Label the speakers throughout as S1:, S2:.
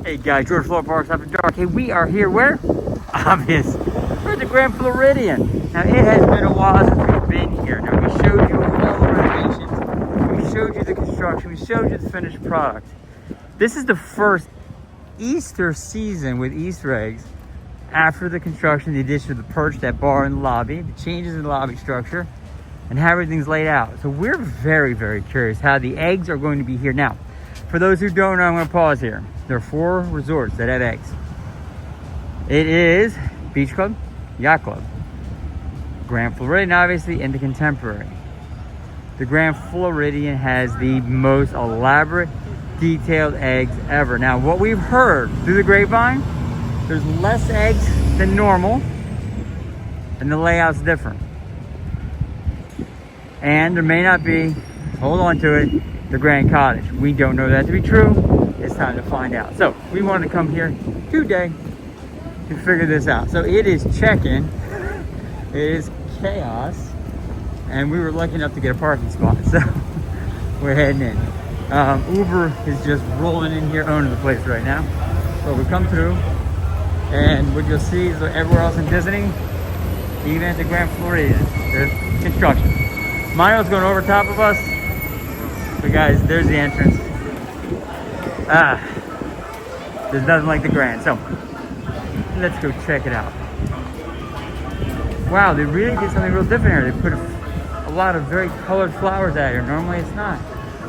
S1: Hey guys, George Floor Parks After Dark. Hey, we are here where? Obvious. We're at the Grand Floridian. Now, it has been a while since we've been here. Now, we showed you all the renovations. We showed you the construction. We showed you the finished product. This is the first Easter season with Easter eggs after the construction, the addition of the perch, that bar in the lobby, the changes in the lobby structure, and how everything's laid out. So we're very, very curious how the eggs are going to be here. Now, for those who don't know, I'm going to pause here. There are 4 resorts that have eggs. It is Beach Club, Yacht Club, Grand Floridian, obviously, and the Contemporary. The Grand Floridian has the most elaborate, detailed eggs ever. Now, what we've heard through the grapevine, there's less eggs than normal, and the layout's different. And there may not be, hold on to it, the Grand Cottage. We don't know that to be true. It's time to find out. So we wanted to come here today to figure this out. So it is check-in, it is chaos, and we were lucky enough to get a parking spot. So we're heading in. Uber is just rolling in here, owning the place right now. So we come through, and what you'll see is everywhere else in Disney, even at the Grand Floridian, there's construction. Mayo's going over top of us. But guys, there's the entrance. There's nothing like the Grand. So let's go check it out. Wow, they really did something real different here. They put a lot of very colored flowers out here. Normally it's not.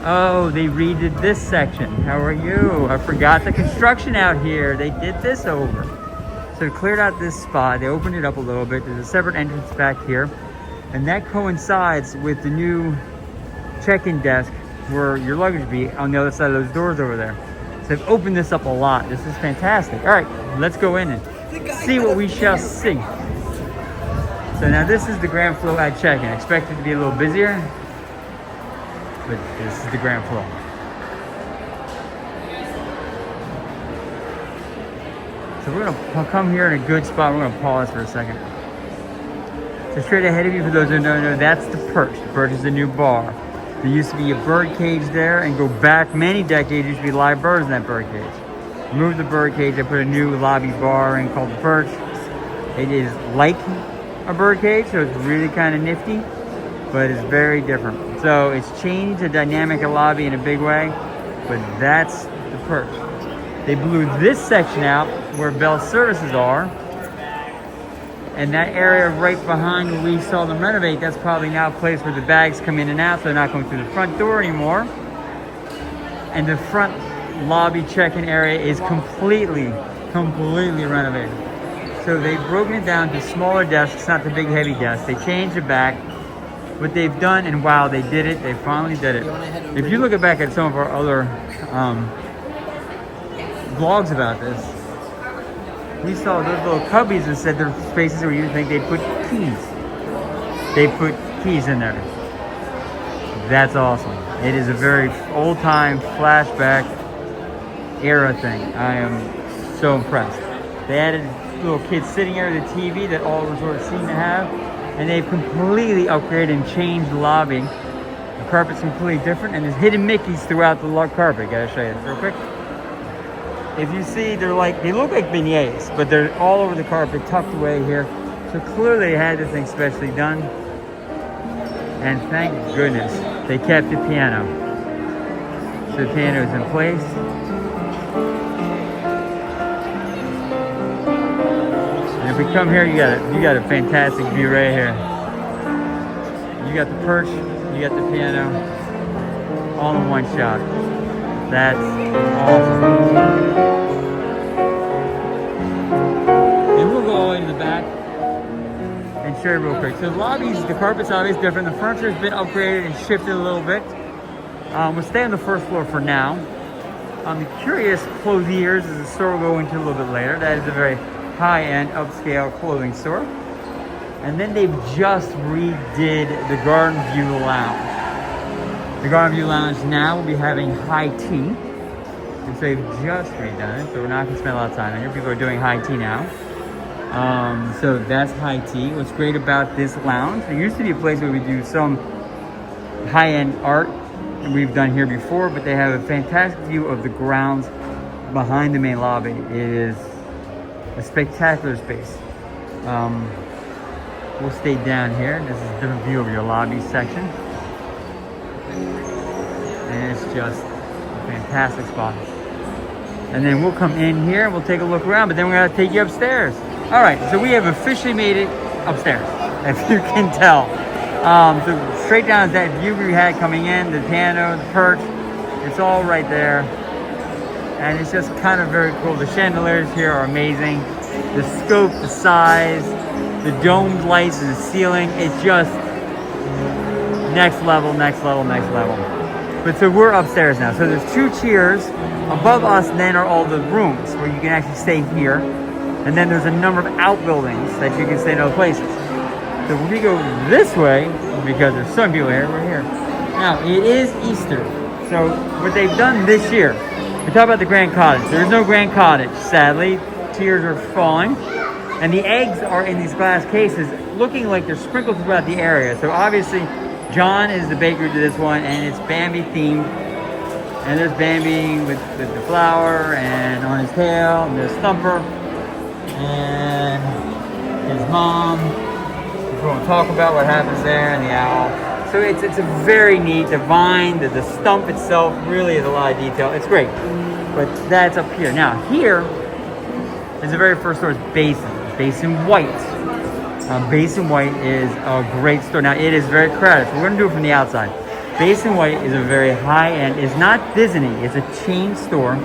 S1: Oh, they redid this section. How are you? I forgot the construction out here. They did this over. So they cleared out this spot. They opened it up a little bit. There's a separate entrance back here. And that coincides with the new check-in desk where your luggage would be on the other side of those doors over there. So they've opened this up a lot. This is fantastic. All right, let's go in and see what we shall see. So now this is the Grand Flow at check-in. Expected to be a little busier, but this is the Grand Flow. So we're gonna come here in a good spot. We're gonna pause for a second. So straight ahead of you, for those who don't know, that's the perch. The perch is the new bar. There used to be a bird cage there, and go back many decades, there used to be live birds in that bird cage. Removed the bird cage, I put a new lobby bar in called the perch. It is like a bird cage, so it's really kind of nifty, but it's very different. So it's changed the dynamic of lobby in a big way, but that's the perch. They blew this section out where Bell Services are, and that area right behind where we saw them renovate, that's probably now a place where the bags come in and out, so they're not going through the front door anymore. And the front lobby check-in area is completely renovated. So they've broken it down to smaller desks, not the big heavy desks. They changed it back. What they've done, and wow, they did it. They finally did it. If you look back at some of our other vlogs about this, we saw those little cubbies and said they're spaces where you think they put keys. They put keys in there. That's awesome. It is a very old-time flashback era thing. I am so impressed. They added little kids sitting area, the TV that all resorts seem to have, and they've completely upgraded and changed the lobby. The carpet's completely different, and there's hidden Mickeys throughout the carpet. Gotta show you this real quick. If you see, they look like beignets, but they're all over the carpet, tucked away here. So clearly they had this thing specially done. And thank goodness they kept the piano. So the piano is in place. And if we come here, you got a fantastic view right here. You got the perch, you got the piano, all in one shot. That's awesome. And we'll go all the way to the back and show you real quick. So the lobbies, the carpet's obviously different. The furniture's been upgraded and shifted a little bit. We'll stay on the first floor for now. The Curious Clothiers is a store we'll go into a little bit later. That is a very high-end, upscale clothing store. And then they've just redid the Garden View Lounge. The Garden View Lounge now will be having high tea. And so they've just redone it, so we're not going to spend a lot of time in here. People are doing high tea now. So that's high tea. What's great about this lounge, there used to be a place where we do some high-end art that we've done here before, but they have a fantastic view of the grounds behind the main lobby. It is a spectacular space. We'll stay down here. This is a different view of your lobby section. And it's just a fantastic spot. And then we'll come in here, we'll take a look around, but then we're gonna take you upstairs. All right, so we have officially made it upstairs, if you can tell. So straight down is that view we had coming in, the piano, the perch, it's all right there. And it's just kind of very cool. The chandeliers here are amazing. The scope, the size, the domed lights in the ceiling, it's just next level, next level, next level. But so we're upstairs now. So there's 2 tiers. Above us then are all the rooms where you can actually stay here. And then there's a number of outbuildings that you can stay in other places. So when we go this way, because there's some people here, we're here. Now, it is Easter. So what they've done this year, we talk about the Grand Cottage. There is no Grand Cottage, sadly. Tiers are falling. And the eggs are in these glass cases, looking like they're sprinkled throughout the area. So obviously, John is the baker to this one, and it's Bambi themed. And there's Bambi with the flower, and on his tail, and there's Thumper, and his mom. We're going to talk about what happens there, and the owl. So it's a very neat, the vine, the stump itself really is a lot of detail. It's great, but that's up here. Now here is the very first store, is Basin White. Basin White is a great store. Now it is very crowded, so we're going to do it from the outside. Basin White is a very high-end, it's not Disney, it's a chain store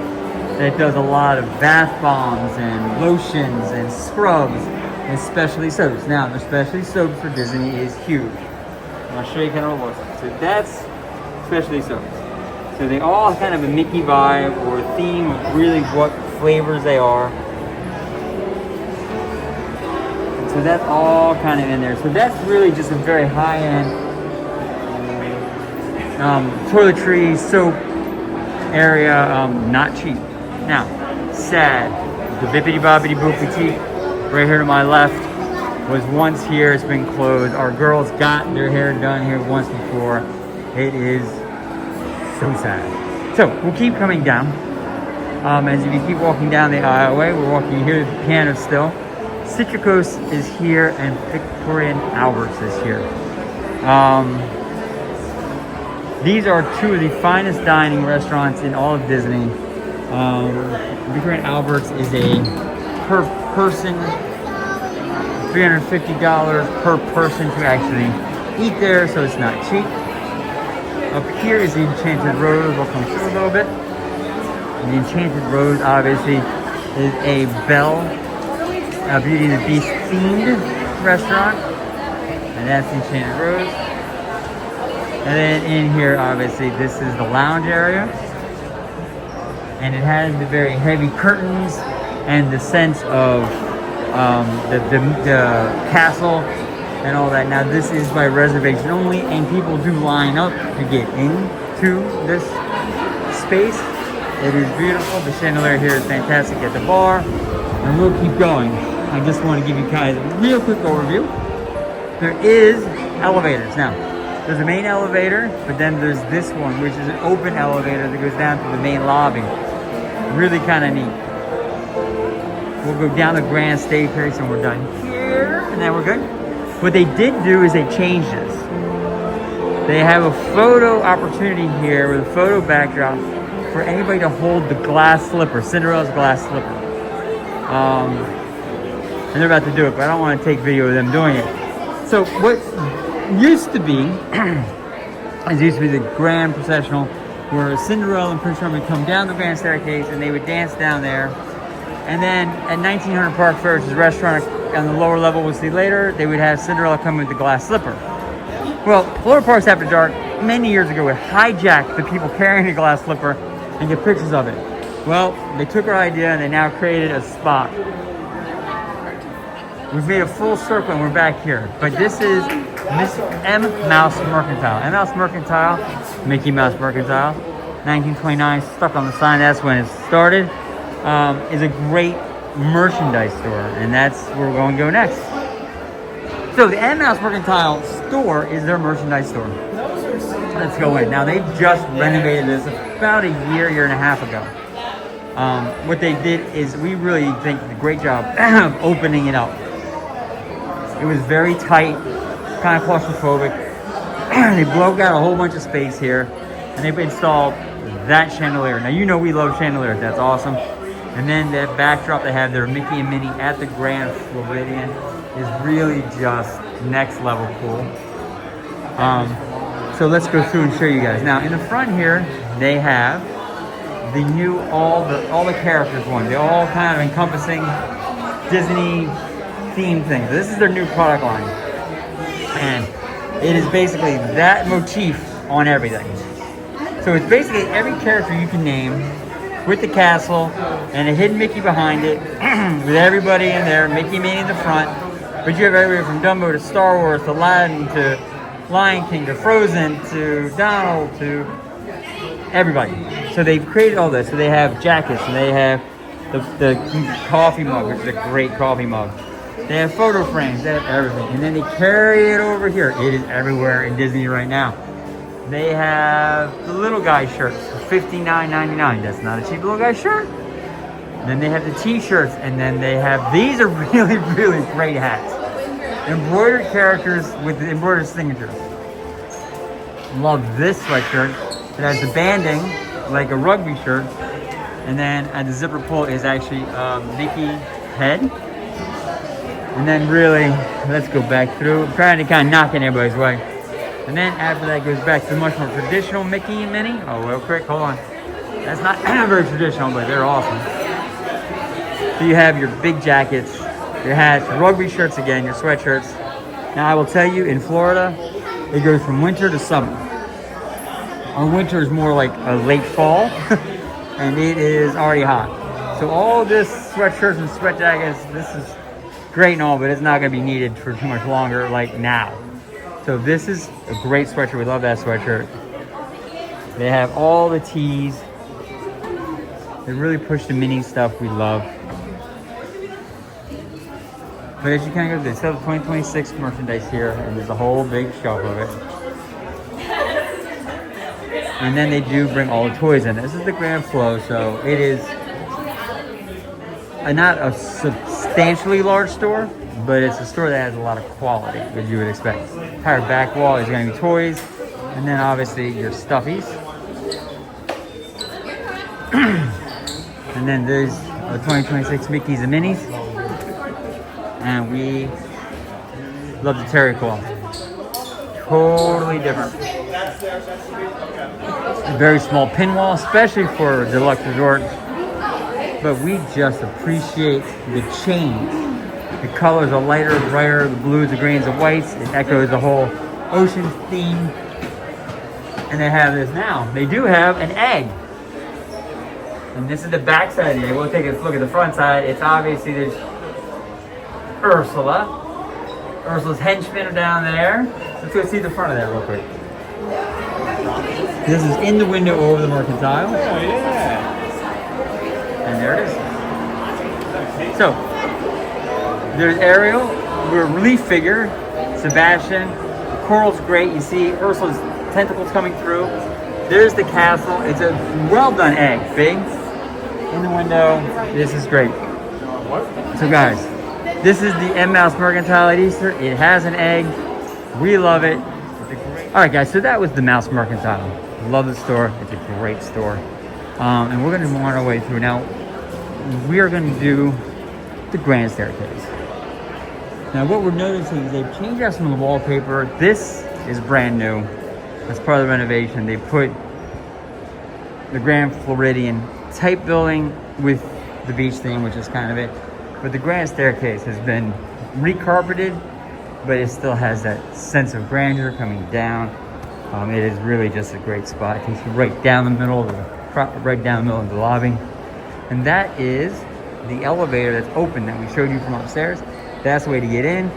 S1: that does a lot of bath bombs and lotions and scrubs and specialty soaps. Now, the specialty soaps for Disney is huge. I'll show you kind of what it looks like. So that's specialty soaps. So they all have kind of a Mickey vibe or a theme of really what flavors they are. So that's all kind of in there. So that's really just a very high-end toiletry, soap area, not cheap. Now, sad. The Bippity Boppity Boo Boutique, right here to my left, was once here. It's been closed. Our girls got their hair done here once before. It is so sad. So, we'll keep coming down. As you keep walking down the aisleway, we're walking here to the piano still. Citricos is here, and Victorian-Alberts is here. These are 2 of the finest dining restaurants in all of Disney. Victorian-Alberts is a per person, $350 per person to actually eat there, so it's not cheap. Up here is the Enchanted Rose. We'll come through a little bit. And the Enchanted Rose, obviously, is a Belle Beauty and the Beast themed restaurant. And that's the Enchanted Rose. And then in here, obviously, this is the lounge area. And it has the very heavy curtains and the sense of the castle and all that. Now, this is by reservation only, and people do line up to get into this space. It is beautiful. The chandelier here is fantastic at the bar. And we'll keep going. I just want to give you guys a real quick overview. There is elevators. Now, there's a main elevator, but then there's this one, which is an open elevator that goes down to the main lobby. Really kind of neat. We'll go down the grand staircase and we're done here, and then we're good. What they did do is they changed this. They have a photo opportunity here with a photo backdrop for anybody to hold the glass slipper, Cinderella's glass slipper. And they're about to do it, but I don't want to take video of them doing it. So what used to be, the grand processional, where Cinderella and Prince Charming would come down the grand staircase and they would dance down there. And then at 1900 Park Fair, which is a restaurant on the lower level we'll see later, they would have Cinderella come with the glass slipper. Well, Florida Parks After Dark, many years ago, would hijack the people carrying the glass slipper and get pictures of it. Well, they took our idea and they now created a spot. We've made a full circle and we're back here. But this is Miss M. Mouse Mercantile. M. Mouse Mercantile, Mickey Mouse Mercantile, 1929, stuck on the sign, that's when it started. Is a great merchandise store, and that's where we're going to go next. So the M. Mouse Mercantile store is their merchandise store. Let's go in. Now they just renovated this about a year and a half ago. What they did is, we really think a great job of opening it up. It was very tight, kind of claustrophobic. They broke out a whole bunch of space here, and they've installed that chandelier. Now, you know we love chandeliers. That's awesome. And then that backdrop they have there, Mickey and Minnie at the Grand Floridian, is really just next level cool. So let's go through and show you guys. Now, in the front here, they have the new all the characters one. They're all kind of encompassing Disney themed things. This is their new product line, and it is basically that motif on everything. So it's basically every character you can name, with the castle and a hidden Mickey behind it, with everybody in there, Mickey and Minnie in the front. But you have everybody from Dumbo to Star Wars to Aladdin to Lion King to Frozen to Donald to everybody. So they've created all this. So they have jackets, and they have the coffee mug, which is a great coffee mug. They have photo frames, they have everything. And then they carry it over here. It is everywhere in Disney right now. They have the little guy shirts for $59.99. That's not a cheap little guy shirt. Then they have the t-shirts, and then they have, these are really, really great hats. Embroidered characters with the embroidered signatures. Love this sweatshirt. It has the banding, like a rugby shirt. And then at the zipper pull is actually Mickey head. And then really, let's go back through. I'm trying to kind of knock in everybody's way. And then after that goes back to the much more traditional Mickey and Minnie. Oh, real quick, hold on. That's not very traditional, but they're awesome. So you have your big jackets, your hats, your rugby shirts again, your sweatshirts. Now I will tell you, in Florida, it goes from winter to summer. Our winter is more like a late fall, and it is already hot. So all this sweatshirts and sweat jackets, this is great and all, but it's not going to be needed for too much longer like now. So this is a great sweatshirt. We love that sweatshirt. They have all the tees. They really push the mini stuff we love. But as you kind of go, they still have 2026 merchandise here, and there's a whole big shelf of it. And then they do bring all the toys in. This is the Grand Flow, so it is not a substantially large store, but it's a store that has a lot of quality, as you would expect. Entire back wall is going to be toys, and then obviously your stuffies. And then there's 2026 Mickeys and Minnies. And we love the terry cloth. Totally different. A very small pin wall, especially for a deluxe resort. But we just appreciate the change. The colors are lighter, brighter, the blues, the greens, the whites. It echoes the whole ocean theme. And they have this now. They do have an egg. And this is the back side of the egg. We'll take a look at the front side. It's obviously there's Ursula. Ursula's henchmen are down there. Let's go see the front of that real quick. This is in the window over the mercantile.
S2: Oh, yeah.
S1: And there it is. So, there's Ariel, we're a relief figure, Sebastian. The coral's great. You see Ursula's tentacles coming through. There's the castle. It's a well done egg. Big. In the window. This is great. So guys, this is the M Mouse Mercantile at Easter. It has an egg. We love it. Alright guys, so that was the Mouse Mercantile. Love the store. It's a great store. And we're going to move on our way through. Now, we are going to do the grand staircase. Now, what we're noticing is they've changed out some of the wallpaper. This is brand new. That's part of the renovation. They put the Grand Floridian type building with the beach theme, which is kind of it. But the grand staircase has been recarpeted, but it still has that sense of grandeur coming down. It is really just a great spot. It takes you right down the middle of the lobby. And that is the elevator that's open that we showed you from upstairs. That's the way to get in.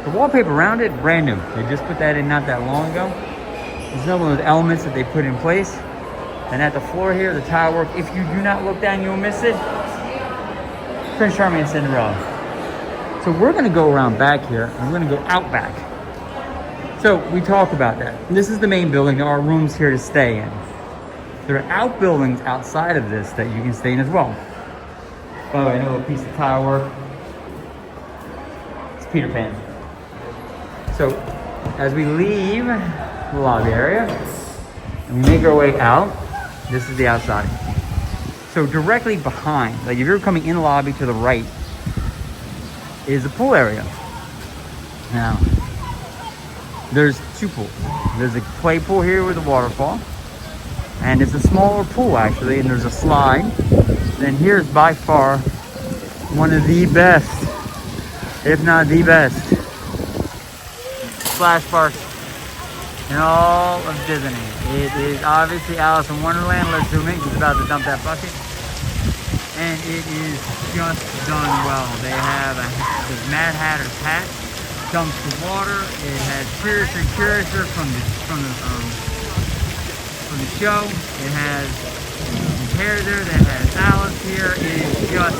S1: The wallpaper around it, brand new. They just put that in not that long ago. There's no one of those elements that they put in place. And at the floor here, the tile work, if you do not look down, you'll miss it. Prince Charming and Cinderella. So we're gonna go around back here, and we're gonna go out back. So we talked about that. This is the main building. There are rooms here to stay in. There are outbuildings outside of this that you can stay in as well. By the way, another piece of tile work. It's Peter Pan. So, as we leave the lobby area and we make our way out, this is the outside. So directly behind, like if you're coming in the lobby to the right, is the pool area. Now, there's two pools. There's a play pool here with a waterfall, and it's a smaller pool actually, and there's a slide. Then here's by far one of the best, if not the best, splash parks in all of Disney. It is obviously Alice in Wonderland. Let's zoom in. He's about to dump that bucket. And it is just done well. They have the Mad Hatter's hat, dumps the water. It has Curiouser from the show. It has the hair there that has Alice here. It is just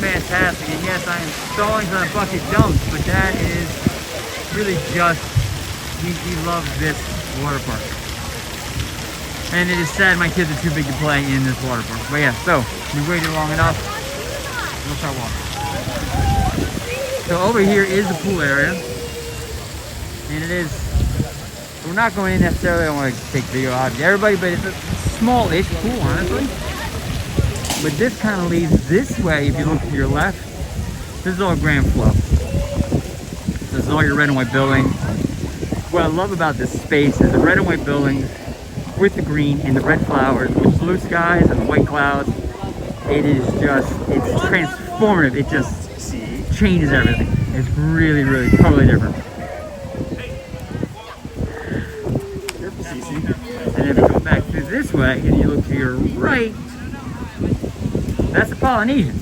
S1: fantastic. And yes, I am stalling for the bucket dumps, but that is really just, he loves this water park. And it is sad my kids are too big to play in this water park. But yeah, so we waited long enough. We'll start walking. So over here is the pool area. And it is, we're not going in necessarily, I don't want to take video of everybody, but it's a small-ish pool, honestly. But this kind of leads this way. If you look to your left, this is all Grand Flow. This is all your red and white buildings. What I love about this space is the red and white buildings with the green and the red flowers with blue skies and white clouds. It is just, it's transformative. It just changes everything. It's really, really totally different. And if you go back through this way and you look to your right, that's the Polynesian.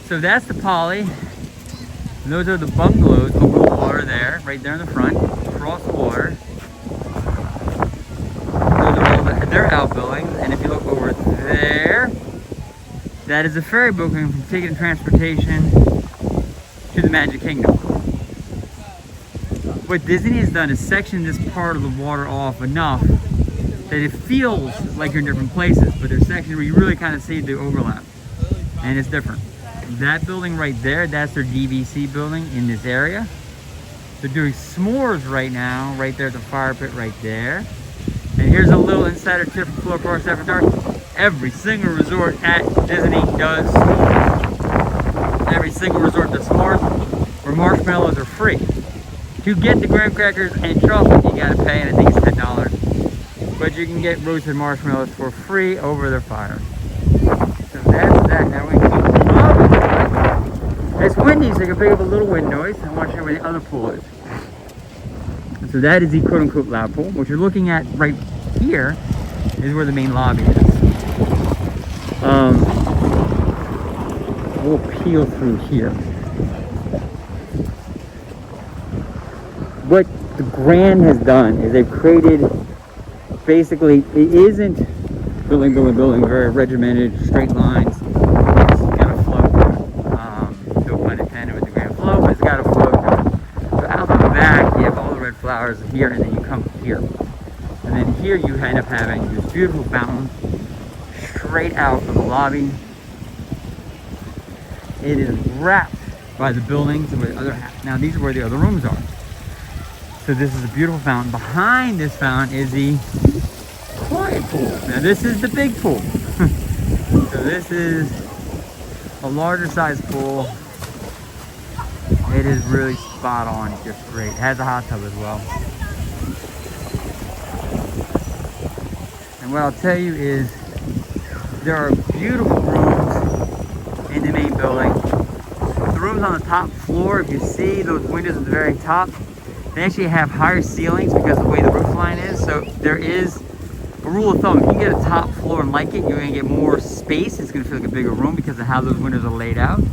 S1: So that's the Poly. And those are the bungalows over the water there, right there in the front, across the water. Those are all their outbuildings. And if you look over there, that is a ferry boat going from Ticket and Transportation to the Magic Kingdom. What Disney has done is section this part of the water off enough that it feels like you're in different places, but there's sections where you really kind of see the overlap, and it's different. That building right there, that's their DVC building in this area. They're doing s'mores right now, right there at the fire pit right there. And here's a little insider tip from Floor Parks After Dark. Every single resort at Disney does s'mores. Every single resort does s'mores, where marshmallows are free. To get the graham crackers and chocolate, you gotta pay, and I think it's $10. But you can get roasted marshmallows for free over their fire. So that's that. Now we come up. It's windy, so you can pick up a little wind noise. I want to show you where the other pool is. So that is the quote-unquote loud pool. What you're looking at right here is where the main lobby is. We'll peel through here. What the Grand has done is they've created, basically, it isn't building, very regimented, straight lines. It's got a flow. No pun intended with the Grand Flow, but it's got a flow to it. So out the back, you have all the red flowers here, and then you come here. And then here you end up having this beautiful fountain straight out of the lobby. It is wrapped by the buildings and the other half. Now these are where the other rooms are. So this is a beautiful fountain. Behind this fountain is the quiet pool. Now this is the big pool. So this is a larger size pool. It is really spot on. It's just great. It has a hot tub as well. And what I'll tell you is there are beautiful rooms in the main building. The rooms on the top floor, if you see those windows at the very top, they actually have higher ceilings because of the way the roof line is. So there is a rule of thumb. If you get a top floor and like it, you're going to get more space. It's going to feel like a bigger room because of how those windows are laid out.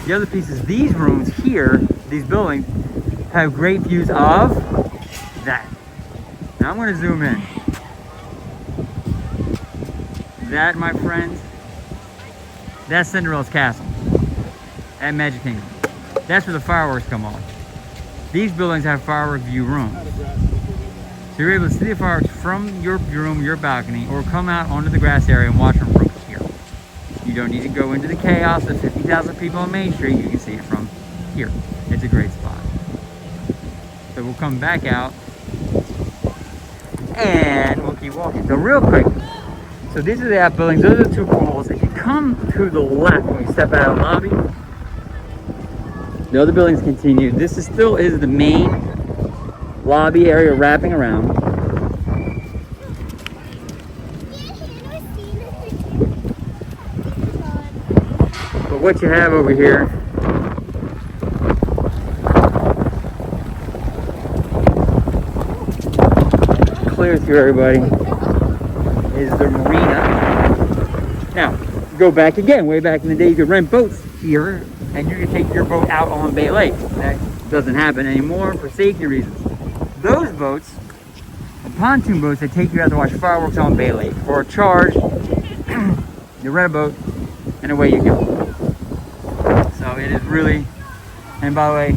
S1: The other piece is these rooms here, these buildings, have great views of that. Now I'm going to zoom in. That, my friends, that's Cinderella's castle at Magic Kingdom. That's where the fireworks come off. These buildings have firework view rooms. So you're able to see the fireworks from your room, your balcony, or come out onto the grass area and watch them from here. You don't need to go into the chaos of 50,000 people on Main Street. You can see it from here. It's a great spot. So we'll come back out and we'll keep walking. So real quick, so these are the outbuildings. Those are the two pools. If you come to the left when you step out of the lobby, the other buildings continue. This is still the main lobby area wrapping around. But what you have over here clear through everybody is the marina. Now, go back again, way back in the day, you could rent boats here and you could take your boat out on Bay Lake. That doesn't happen anymore for safety reasons. Those boats, the pontoon boats, they take you out to watch fireworks on Bay Lake. For a charge, you rent a boat and away you go. So it is really, and by the way,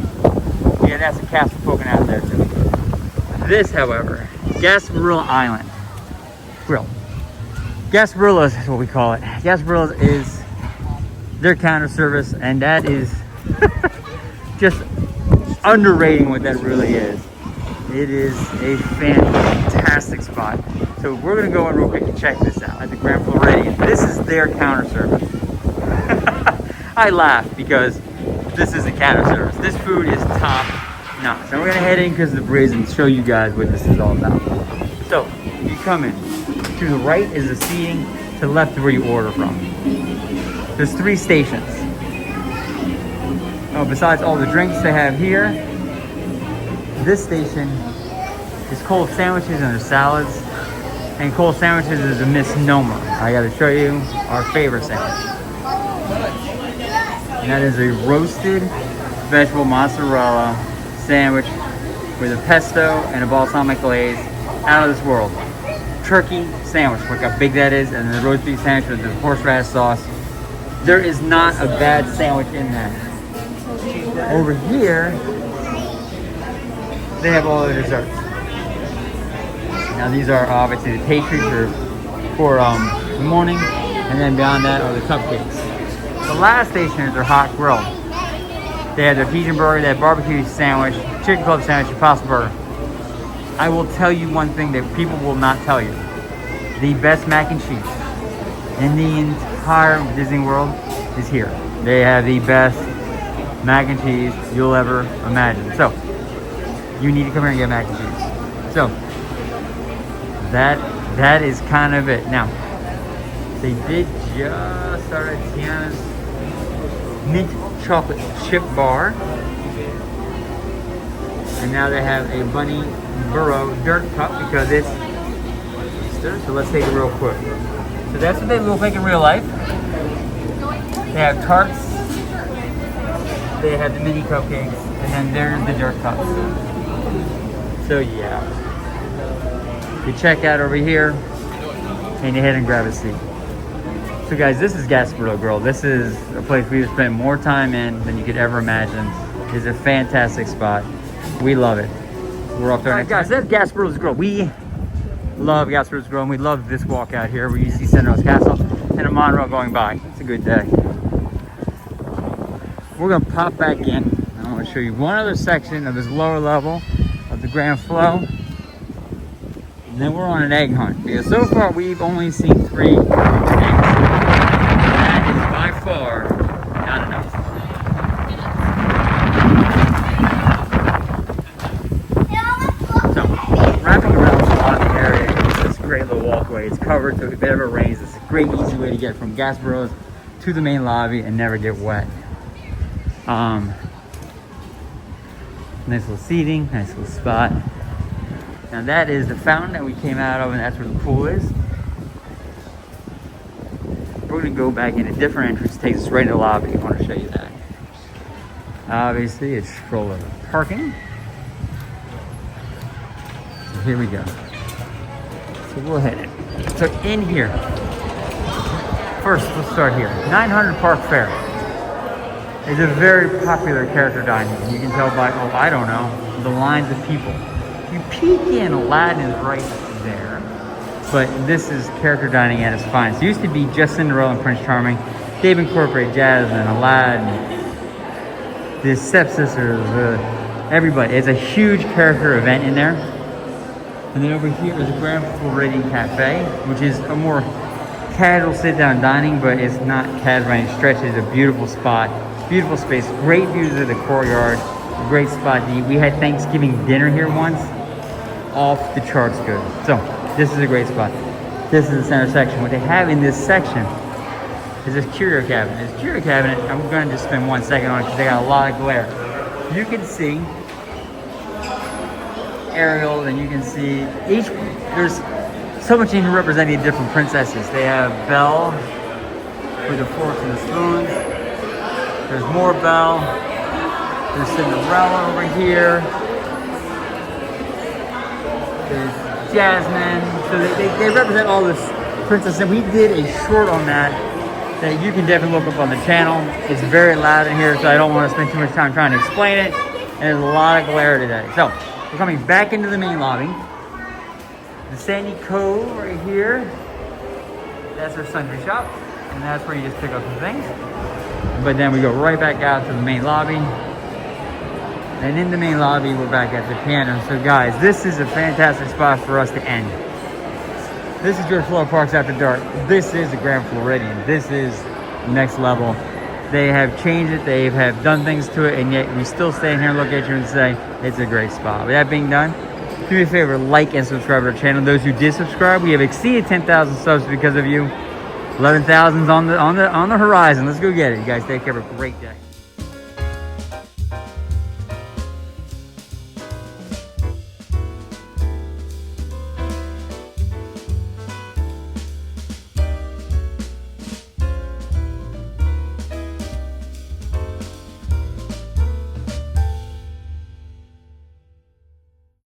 S1: yeah, that's a castle poking out there too. This, however, Gasparilla Island Grill. Gasparillas is what we call it. Gasparillas is their counter service, and that is just underrating what that really is. It is a fantastic spot. So we're gonna go in real quick and check this out at the Grand Floridian. This is their counter service. I laugh because this is a counter service. This food is top notch. Now we're gonna head in because of the breeze and show you guys what this is all about. So you come in. To the right is the seating. To the left is where you order from. There's 3 stations. Oh, besides all the drinks they have here, this station is cold sandwiches and there's salads. And cold sandwiches is a misnomer. I gotta show you our favorite sandwich. And that is a roasted vegetable mozzarella sandwich with a pesto and a balsamic glaze. Out of this world. Turkey sandwich, look how big that is, and the roast beef sandwich with the horseradish sauce. There is not a bad sandwich in that. Over here, they have all the desserts. Now these are obviously the pastries for the morning, and then beyond that are the cupcakes. The last station is their hot grill. They have their Pigeon burger, they have barbecue sandwich, chicken club sandwich, and pasta burger. I will tell you one thing that people will not tell you. The best mac and cheese in the entire Disney World is here. They have the best mac and cheese you'll ever imagine. So, you need to come here and get mac and cheese. So, that is kind of it. Now, they did just start at Tiana's mint chocolate chip bar. And now they have a Bunny Burrow dirt cup because it's Easter. So let's take it real quick. So that's what they look like in real life. They have tarts. They have the mini cupcakes. And then there's the dirt cups. So yeah. You check out over here and you head and grab a seat. So guys, this is Gasparilla Grill. This is a place we've spent more time in than you could ever imagine. It's a fantastic spot. We love it. We're off to our next guys, that's Gasparilla's Grill. We love Gasparilla's Grill, and we love this walk out here where you see Cinderella's Castle and a monorail going by. It's a good day. We're gonna pop back in. I want to show you one other section of this lower level of the Grand Flow. And then we're on an egg hunt because so far we've only seen 3 eggs. That is by far not enough. Wrapping around the lobby area is this great little walkway. It's covered, so if it ever rains, it's a great, easy way to get from Gasparilla's to the main lobby and never get wet. Nice little seating, nice little spot. Now that is the fountain that we came out of, and that's where the pool is. We're gonna go back in a different entrance, takes us right to the lobby. I want to show you that. Obviously, it's stroller parking. So here we go. So we'll head in. So in here, first let's start here. 900 Park Fair is a very popular character dining. You can tell by, oh, I don't know, the lines of people. you peek in, Aladdin is right there. But this is character dining at its finest. It used to be just Cinderella and Prince Charming. They've incorporated Jasmine, Aladdin, the stepsisters, everybody. It's a huge character event in there. And then over here is the Grand Floridian Cafe, which is a more casual sit-down dining, but it's not casual by any stretch. It's a beautiful spot, beautiful space, great views of the courtyard, a great spot to eat. We had Thanksgiving dinner here once, off the charts good. So this is a great spot. This is the center section. What they have in this section is this curio cabinet. This curio cabinet, I'm going to just spend 1 second on it because they got a lot of glare. You can see Ariel, and you can see there's so much in here representing different princesses. They have Belle with the forks and the spoons. There's more Belle. There's Cinderella over here. There's Jasmine. So they represent all this princesses. And we did a short on that you can definitely look up on the channel. It's very loud in here, so I don't want to spend too much time trying to explain it. And there's a lot of glare today. So we're coming back into the main lobby. The Sandy Cove right here. That's our sundry shop. And that's where you just pick up some things. But then we go right back out to the main lobby. And in the main lobby, we're back at the piano. So guys, this is a fantastic spot for us to end. This is George Florida Parks After Dark. This is the Grand Floridian. This is next level. They have changed it, they have done things to it, and yet we still stand here and look at you and say, it's a great spot. With that being done, do me a favor, like and subscribe to our channel. Those who did subscribe, we have exceeded 10,000 subs because of you. 11,000's on the horizon. Let's go get it. You guys take care. Have a great day.